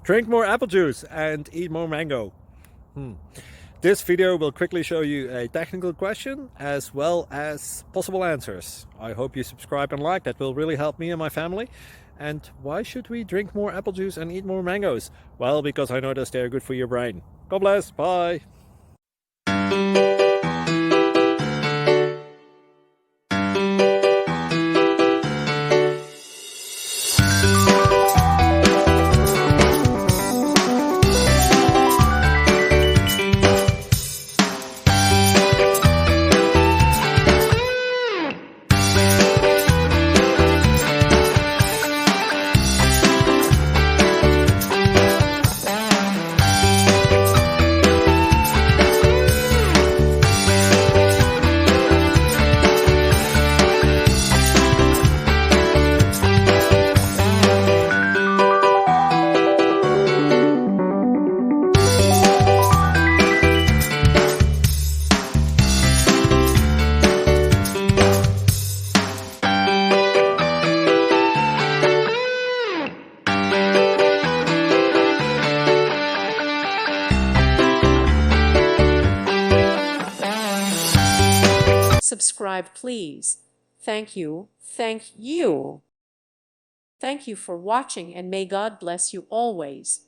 Drink more apple juice and eat more mango. This video will quickly show you a technical question as well as possible answers. I hope you subscribe and like, that will really help me and my family. And why should we drink more apple juice and eat more mangoes? Well, because I noticed they're good for your brain. God bless, bye! Subscribe, please. Thank you. Thank you. Thank you for watching, and may God bless you always.